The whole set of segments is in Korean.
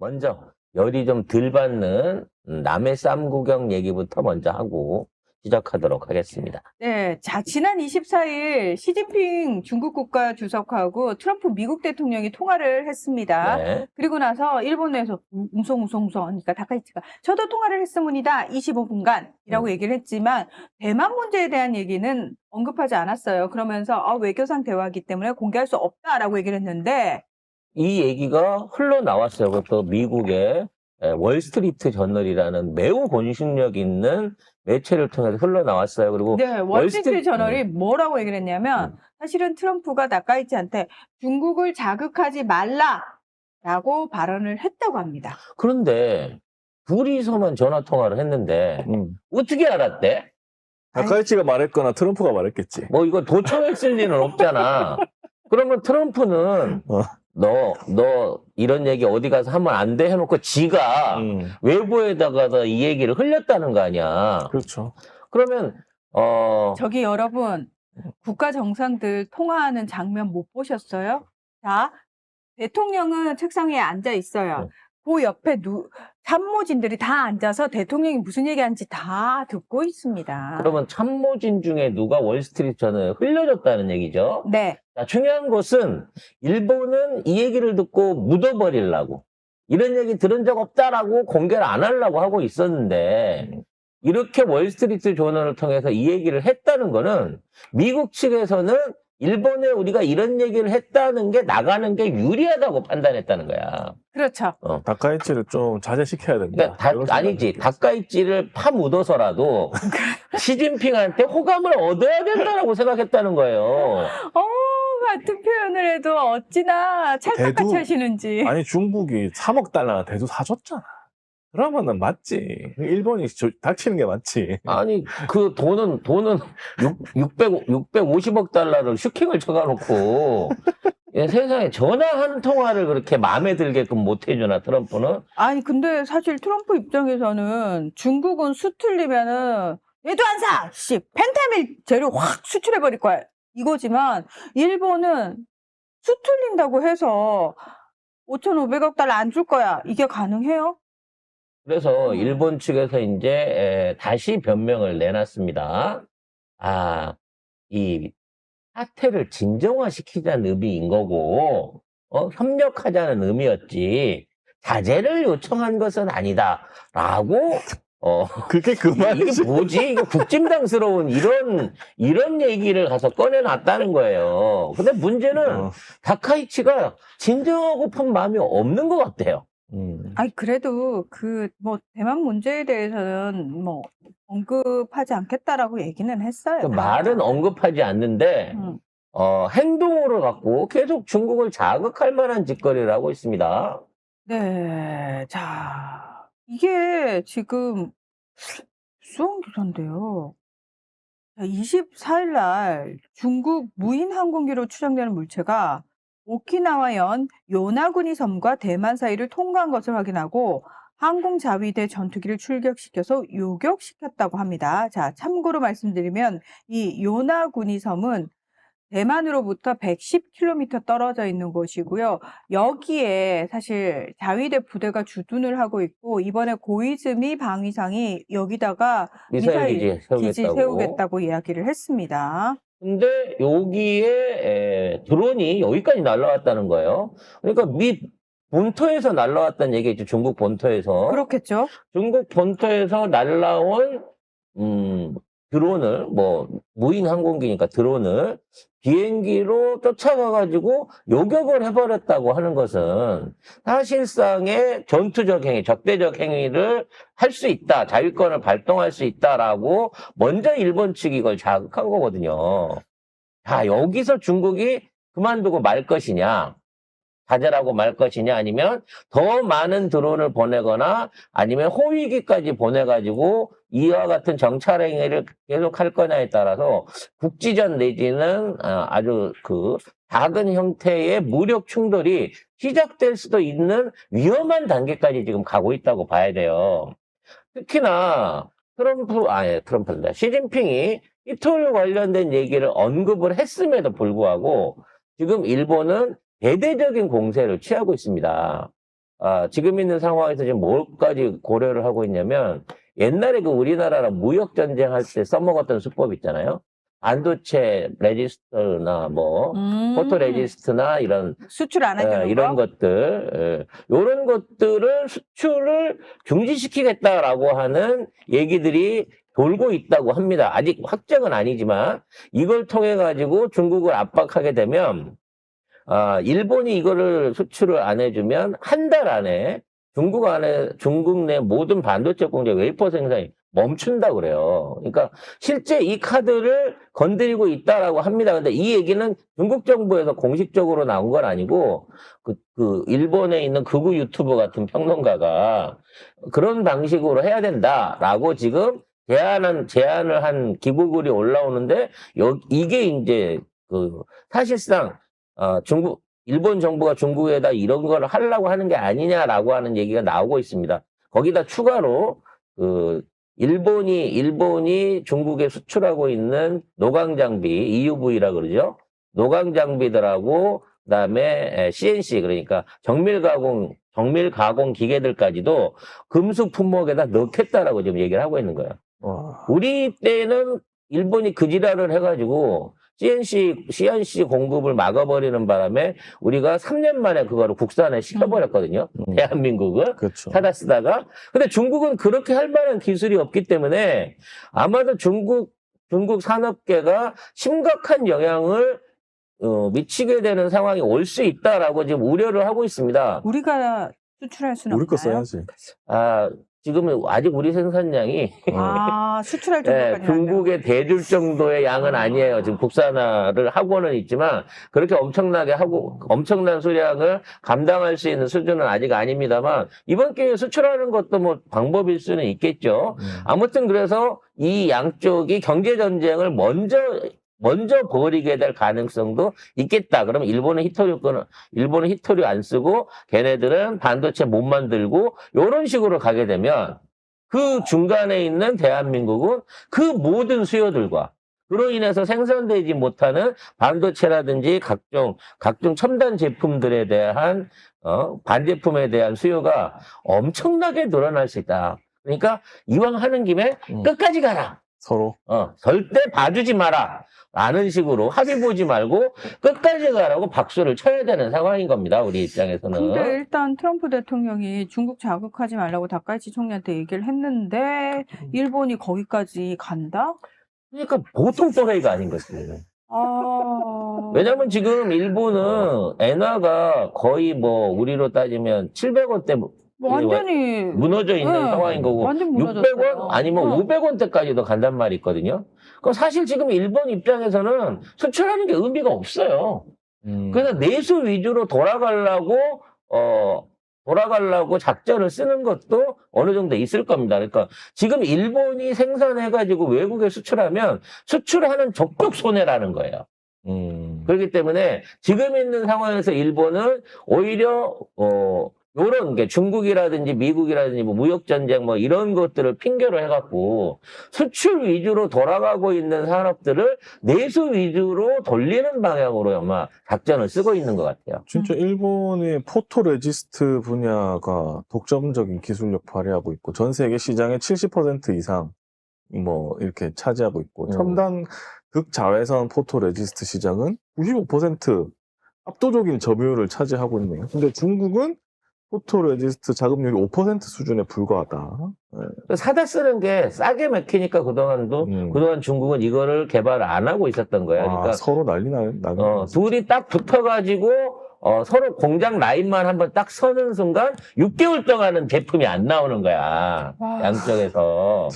먼저 열이 좀 덜 받는 남의 쌈 구경 얘기부터 먼저 하고 시작하도록 하겠습니다. 네, 자, 지난 24일 시진핑 중국 국가 주석하고 트럼프 미국 대통령이 통화를 했습니다. 네. 그리고 나서 일본에서 웅성웅성웅성 하니까 다카이치가 저도 통화를 했습니다. 25분간이라고 얘기를 했지만 대만 문제에 대한 얘기는 언급하지 않았어요. 그러면서 외교상 대화이기 때문에 공개할 수 없다라고 얘기를 했는데 이 얘기가 흘러나왔어요. 그것도 미국의 월스트리트 저널이라는 매우 공신력 있는 매체를 통해서 흘러나왔어요. 그리고 네, 월스트리트 저널이 뭐라고 얘기를 했냐면 사실은 트럼프가 나카이치한테 중국을 자극하지 말라라고 발언을 했다고 합니다. 그런데 둘이서만 전화 통화를 했는데 어떻게 알았대? 나카이치가 말했거나 트럼프가 말했겠지. 뭐 이거 도청했을 리는 없잖아. 그러면 트럼프는 너 이런 얘기 어디 가서 하면 안 돼 해놓고 지가 외부에다가 이 얘기를 흘렸다는 거 아니야. 그렇죠. 그러면 저기 여러분 국가 정상들 통화하는 장면 못 보셨어요? 자, 대통령은 책상 위에 앉아 있어요. 그 옆에 참모진들이 다 앉아서 대통령이 무슨 얘기하는지 다 듣고 있습니다. 그러면 참모진 중에 누가 월스트리트 저널에 흘려줬다는 얘기죠? 네. 자, 중요한 것은 일본은 이 얘기를 듣고 묻어버리려고 이런 얘기 들은 적 없다라고 공개를 안 하려고 하고 있었는데 이렇게 월스트리트 저널을 통해서 이 얘기를 했다는 거는 미국 측에서는 일본에 우리가 이런 얘기를 했다는 게 나가는 게 유리하다고 판단했다는 거야. 그렇죠. 다카이치를 좀 자제시켜야 된다. 그러니까 아니지. 다카이치를 파묻어서라도 시진핑한테 호감을 얻어야 된다라고 생각했다는 거예요. 같은 표현을 해도 어찌나 찰떡같이 하시는지. 아니 중국이 3억 달러나 대두 사줬잖아. 그러면은 맞지. 일본이 닥치는 게 맞지. 아니 그 돈은 650억 달러를 슈킹을 쳐가놓고 세상에 전화 한 통화를 그렇게 마음에 들게끔 못 해주나 트럼프는? 아니 근데 사실 트럼프 입장에서는 중국은 수틀리면은 얘도 안 사! 펜타밀 재료 확 수출해버릴 거야. 이거지만 일본은 수틀린다고 해서 5,500억 달러 안 줄 거야. 이게 가능해요? 그래서 일본 측에서 이제 다시 변명을 내놨습니다. 이 사태를 진정화시키자는 의미인 거고 협력하자는 의미였지 자제를 요청한 것은 아니다라고 그게 그 말이지. 이게 뭐지? 이게 국짐당스러운 이런 얘기를 가서 꺼내놨다는 거예요. 근데 문제는 다카이치가 진정하고픈 마음이 없는 것 같아요. 아니 그래도 대만 문제에 대해서는 언급하지 않겠다라고 얘기는 했어요. 말은 언급하지 않는데 행동으로 갖고 계속 중국을 자극할 만한 짓거리를 하고 있습니다. 네, 자 이게 지금 수원 기사인데요. 24일 날 중국 무인 항공기로 추정되는 물체가 오키나와현 요나구니 섬과 대만 사이를 통과한 것을 확인하고 항공자위대 전투기를 출격시켜서 요격시켰다고 합니다. 자, 참고로 말씀드리면 이 요나구니 섬은 대만으로부터 110km 떨어져 있는 곳이고요. 여기에 사실 자위대 부대가 주둔을 하고 있고 이번에 고이즈미 방위상이 여기다가 미사일 기지 세우겠다고 이야기를 했습니다. 근데 여기에 드론이 여기까지 날라왔다는 거예요. 그러니까 미 본토에서 날라왔다는 얘기겠죠. 중국 본토에서. 그렇겠죠. 중국 본토에서 날라온 드론을 무인 항공기니까 드론을 비행기로 쫓아가가지고 요격을 해버렸다고 하는 것은 사실상의 전투적 행위, 적대적 행위를 할 수 있다, 자위권을 발동할 수 있다라고 먼저 일본 측이 이걸 자극한 거거든요. 자, 여기서 중국이 그만두고 말 것이냐, 자제라고 말 것이냐, 아니면 더 많은 드론을 보내거나 아니면 호위기까지 보내가지고 이와 같은 정찰 행위를 계속 할 거냐에 따라서 국지전 내지는 아주 작은 형태의 무력 충돌이 시작될 수도 있는 위험한 단계까지 지금 가고 있다고 봐야 돼요. 특히나 트럼프입니다. 시진핑이 이 툴 관련된 얘기를 언급을 했음에도 불구하고 지금 일본은 대대적인 공세를 취하고 있습니다. 지금 있는 상황에서 지금 뭘까지 고려를 하고 있냐면 옛날에 그 우리나라랑 무역 전쟁 할 때 써먹었던 수법 있잖아요. 반도체 레지스터나 뭐 포토 레지스트나 이런 수출 안 하려는 이런 거? 것들 이런 것들을 수출을 중지시키겠다라고 하는 얘기들이 돌고 있다고 합니다. 아직 확정은 아니지만 이걸 통해 가지고 중국을 압박하게 되면 일본이 이거를 수출을 안 해주면 한 달 안에 중국 내 모든 반도체 공장 웨이퍼 생산이 멈춘다 그래요. 그러니까 실제 이 카드를 건드리고 있다라고 합니다. 근데 이 얘기는 중국 정부에서 공식적으로 나온 건 아니고 일본에 있는 극우 유튜버 같은 평론가가 그런 방식으로 해야 된다라고 지금 제안을 한 기부글이 올라오는데 이게 이제 사실상 일본 정부가 중국에다 이런 걸 하려고 하는 게 아니냐라고 하는 얘기가 나오고 있습니다. 거기다 추가로 일본이 중국에 수출하고 있는 노광 장비, EUV라 그러죠. 노광 장비들하고 그다음에 CNC 그러니까 정밀 가공 기계들까지도 금속 품목에다 넣겠다라고 지금 얘기를 하고 있는 거예요. 우리 때는 일본이 그 지랄을 해가지고 CNC 공급을 막아버리는 바람에 우리가 3년 만에 그거를 국산에 시켜버렸거든요. 대한민국은. 그렇죠. 사다 쓰다가. 근데 중국은 그렇게 할 만한 기술이 없기 때문에 아마도 중국 산업계가 심각한 영향을 미치게 되는 상황이 올 수 있다라고 지금 우려를 하고 있습니다. 우리가 수출할 수는 우리 거 없나요? 써야지. 지금은 아직 우리 생산량이 수출할 정도까지 중국에 대줄 정도의 양은 아니에요. 지금 국산화를 하고는 있지만 그렇게 엄청난 수량을 감당할 수 있는 수준은 아직 아닙니다만 이번 기회에 수출하는 것도 뭐 방법일 수는 있겠죠. 아무튼 그래서 이 양쪽이 경제 전쟁을 먼저 벌이게 될 가능성도 있겠다. 그러면 일본은 히토류 안 쓰고 걔네들은 반도체 못 만들고 이런 식으로 가게 되면 그 중간에 있는 대한민국은 그 모든 수요들과 그로 인해서 생산되지 못하는 반도체라든지 각종 첨단 제품들에 대한 반제품에 대한 수요가 엄청나게 늘어날 수 있다. 그러니까 이왕 하는 김에 끝까지 가라. 서로. 절대 봐주지 마라. 라는 식으로 합의 보지 말고 끝까지 가라고 박수를 쳐야 되는 상황인 겁니다. 우리 입장에서는. 근데 일단 트럼프 대통령이 중국 자극하지 말라고 다카이치 총리한테 얘기를 했는데 일본이 거기까지 간다? 그러니까 보통 또라이가 아닌 거지. 왜냐면 지금 일본은 엔화가 거의 뭐 우리로 따지면 700원대 완전히 무너져 있는 상황인 거고 완전 무너졌어요. 600원 아니면 500원대까지도 간단 말이 있거든요. 그럼 사실 지금 일본 입장에서는 수출하는 게 의미가 없어요. 그래서 내수 위주로 돌아가려고 작전을 쓰는 것도 어느 정도 있을 겁니다. 그러니까 지금 일본이 생산해가지고 외국에 수출하면 수출하는 적격 손해라는 거예요. 그렇기 때문에 지금 있는 상황에서 일본은 오히려 요런 게 중국이라든지 미국이라든지 뭐 무역전쟁 뭐 이런 것들을 핑계로 해갖고 수출 위주로 돌아가고 있는 산업들을 내수 위주로 돌리는 방향으로 아마 작전을 쓰고 있는 것 같아요. 진짜 일본의 포토레지스트 분야가 독점적인 기술력 발휘하고 있고 전 세계 시장의 70% 이상 뭐 이렇게 차지하고 있고 첨단 극자외선 포토레지스트 시장은 95% 압도적인 점유율을 차지하고 있네요. 근데 중국은 포토레지스트 자급률이 5% 수준에 불과하다. 사다 쓰는 게 싸게 맥히니까 그동안 중국은 이거를 개발 안 하고 있었던 거야. 그러니까 서로 난리 나는. 둘이 딱 붙어가지고 서로 공장 라인만 한번 딱 서는 순간 6개월 동안은 제품이 안 나오는 거야. 양쪽에서.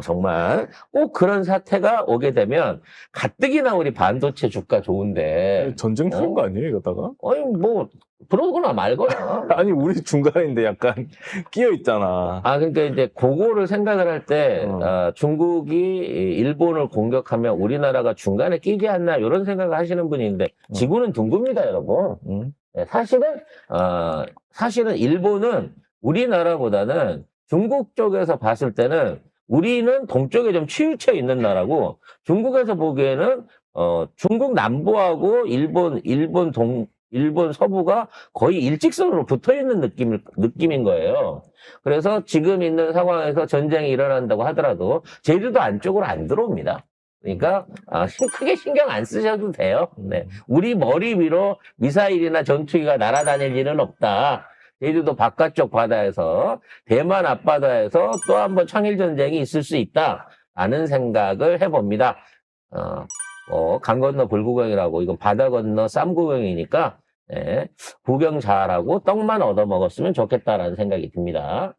정말 꼭 그런 사태가 오게 되면 가뜩이나 우리 반도체 주가 좋은데 전쟁 나는 거 아니에요 이러다가? 아니 뭐 그러거나 말거나. 아니 우리 중간인데 약간 끼어 있잖아. 그러니까 이제 그거를 생각을 할 때 중국이 일본을 공격하면 우리나라가 중간에 끼지 않나 이런 생각을 하시는 분이 있는데 지구는 둥굽니다, 여러분. 네, 사실은 일본은 우리나라보다는 중국 쪽에서 봤을 때는 우리는 동쪽에 좀 치우쳐 있는 나라고 중국에서 보기에는 중국 남부하고 일본 일본 서부가 거의 일직선으로 붙어 있는 느낌인 거예요. 그래서 지금 있는 상황에서 전쟁이 일어난다고 하더라도 제주도 안쪽으로 안 들어옵니다. 그러니까 크게 신경 안 쓰셔도 돼요. 네. 우리 머리 위로 미사일이나 전투기가 날아다닐 일은 없다. 제주도 바깥쪽 바다에서 대만 앞바다에서 또 한 번 청일전쟁이 있을 수 있다라는 생각을 해봅니다. 강 건너 불구경이라고 이건 바다 건너 쌈구경이니까 구경 잘하고 떡만 얻어먹었으면 좋겠다라는 생각이 듭니다.